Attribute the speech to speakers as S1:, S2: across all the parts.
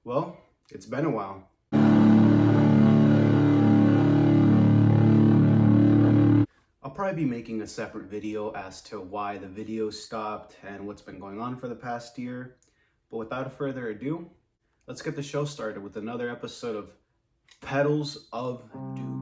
S1: Well, it's been a while. I'll probably be making a separate video as to why the video stopped and what's been going on for the past year. But without further ado, let's get the show started with another episode of Pedals of Doom.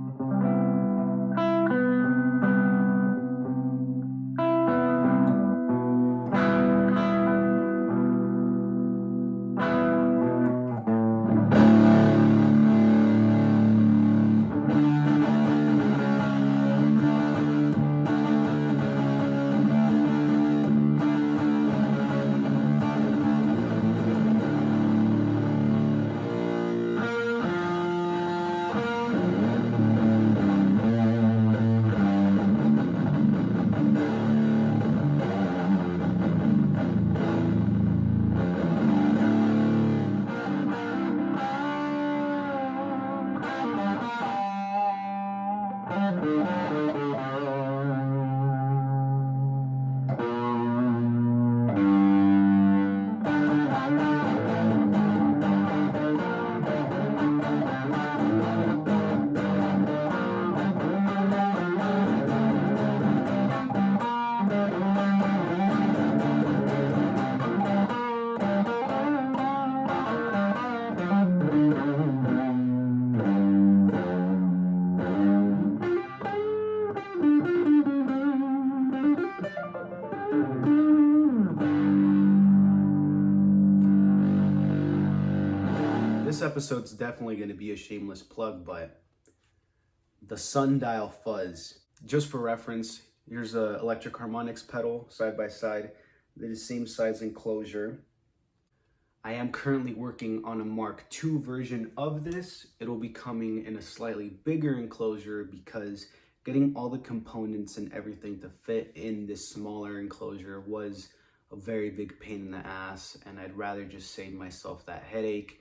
S1: This episode's definitely going to be a shameless plug, but the Sundial Fuzz. Just for reference, here's a electric harmonics pedal side by side. They're the same size enclosure. I am currently working on a Mark II version of this. It'll be coming in a slightly bigger enclosure because getting all the components and everything to fit in this smaller enclosure was a very big pain in the ass, and I'd rather just save myself that headache.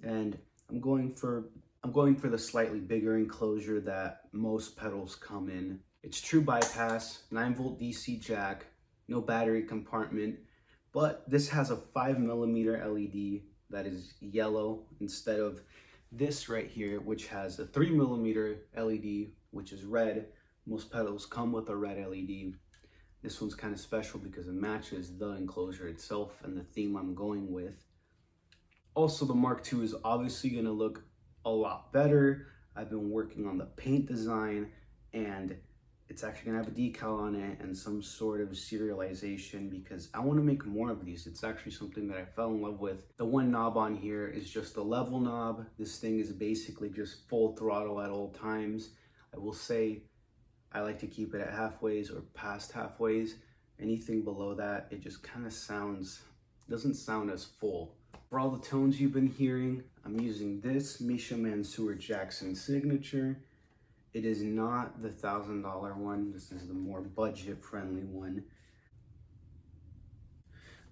S1: And I'm going for the slightly bigger enclosure that most pedals come in. It's true bypass, 9-volt DC jack, no battery compartment, but this has a 5mm LED that is yellow instead of this right here, which has a 3mm LED, which is red. Most pedals come with a red LED. This one's kind of special because it matches the enclosure itself and the theme I'm going with. Also, the Mark II is obviously going to look a lot better. I've been working on the paint design, and it's actually going to have a decal on it and some sort of serialization because I want to make more of these. It's actually something that I fell in love with. The one knob on here is just a level knob. This thing is basically just full throttle at all times. I will say I like to keep it at halfways or past halfways. Anything below that, it just kind of doesn't sound as full. For all the tones you've been hearing, I'm using this Misha Mansour Jackson signature. It is not the $1,000 one. This is the more budget-friendly one.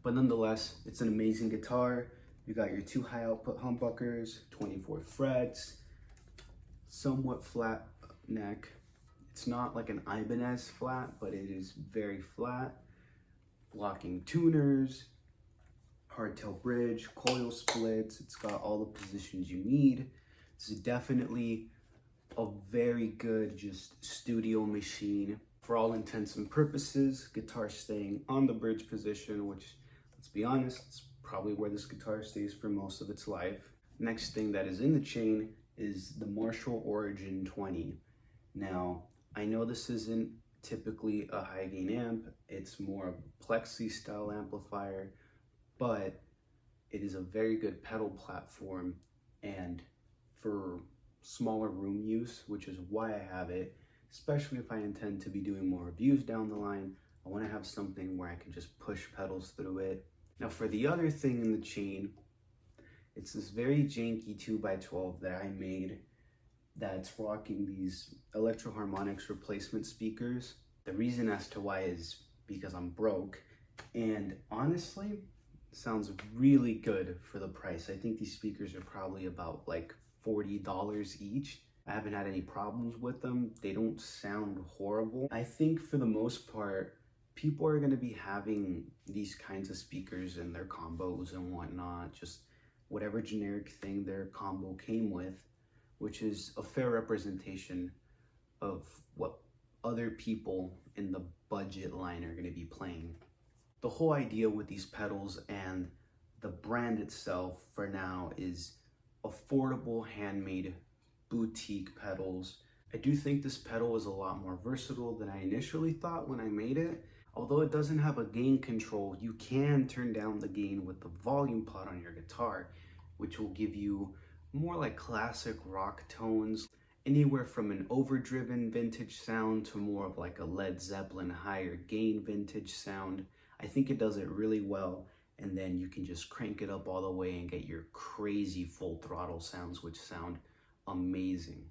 S1: But nonetheless, it's an amazing guitar. You got your 2 high output humbuckers, 24 frets, somewhat flat neck. It's not like an Ibanez flat, but it is very flat. Locking tuners, hardtail bridge, coil splits. It's got all the positions you need. This is definitely a very good just studio machine. For all intents and purposes, guitar staying on the bridge position, which, let's be honest, it's probably where this guitar stays for most of its life. Next thing that is in the chain is the Marshall Origin 20. Now, I know this isn't typically a high gain amp. It's more of a plexi style amplifier, but it is a very good pedal platform, and for smaller room use, which is why I have it, especially if I intend to be doing more reviews down the line, I want to have something where I can just push pedals through it. Now for the other thing in the chain, it's this very janky 2x12 that I made that's rocking these Electro Harmonix replacement speakers. The reason as to why is because I'm broke, and honestly, sounds really good for the price. I think these speakers are probably about like $40 each. I haven't had any problems with them. They don't sound horrible. I think for the most part, people are going to be having these kinds of speakers in their combos and whatnot, just whatever generic thing their combo came with, which is a fair representation of what other people in the budget line are going to be playing. The whole idea with these pedals and the brand itself for now is affordable, handmade, boutique pedals. I do think this pedal is a lot more versatile than I initially thought when I made it. Although it doesn't have a gain control, you can turn down the gain with the volume pot on your guitar, which will give you more like classic rock tones, anywhere from an overdriven vintage sound to more of like a Led Zeppelin higher gain vintage sound. I think it does it really well, and then you can just crank it up all the way and get your crazy full throttle sounds, which sound amazing.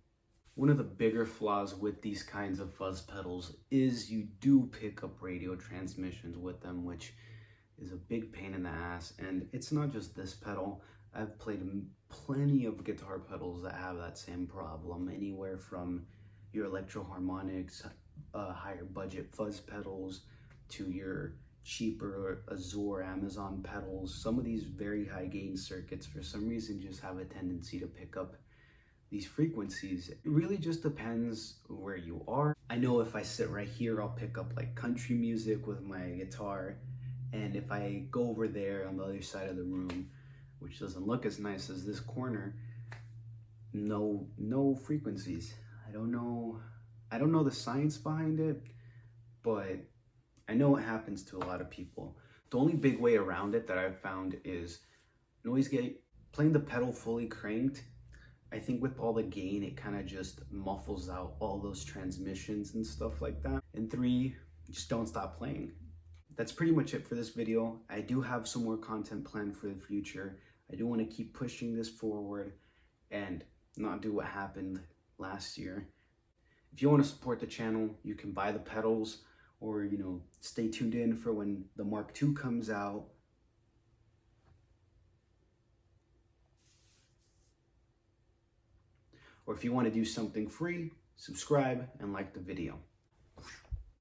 S1: One of the bigger flaws with these kinds of fuzz pedals is you do pick up radio transmissions with them, which is a big pain in the ass. And it's not just this pedal. I've played plenty of guitar pedals that have that same problem, anywhere from your Electro-Harmonix, higher budget fuzz pedals, to your cheaper Azure Amazon pedals. Some of these very high gain circuits for some reason just have a tendency to pick up these frequencies. It really just depends where you are. I know if I sit right here, I'll pick up like country music with my guitar, and if I go over there on the other side of the room, which doesn't look as nice as this corner, no frequencies. I don't know the science behind it, but I know it happens to a lot of people. The only big way around it that I've found is playing the pedal fully cranked. I think with all the gain, it kind of just muffles out all those transmissions and stuff like that. And 3, just don't stop playing. That's pretty much it for this video. I do have some more content planned for the future. I do want to keep pushing this forward and not do what happened last year. If you want to support the channel, you can buy the pedals, or, stay tuned in for when the Mark II comes out. Or if you want to do something free, subscribe and like the video.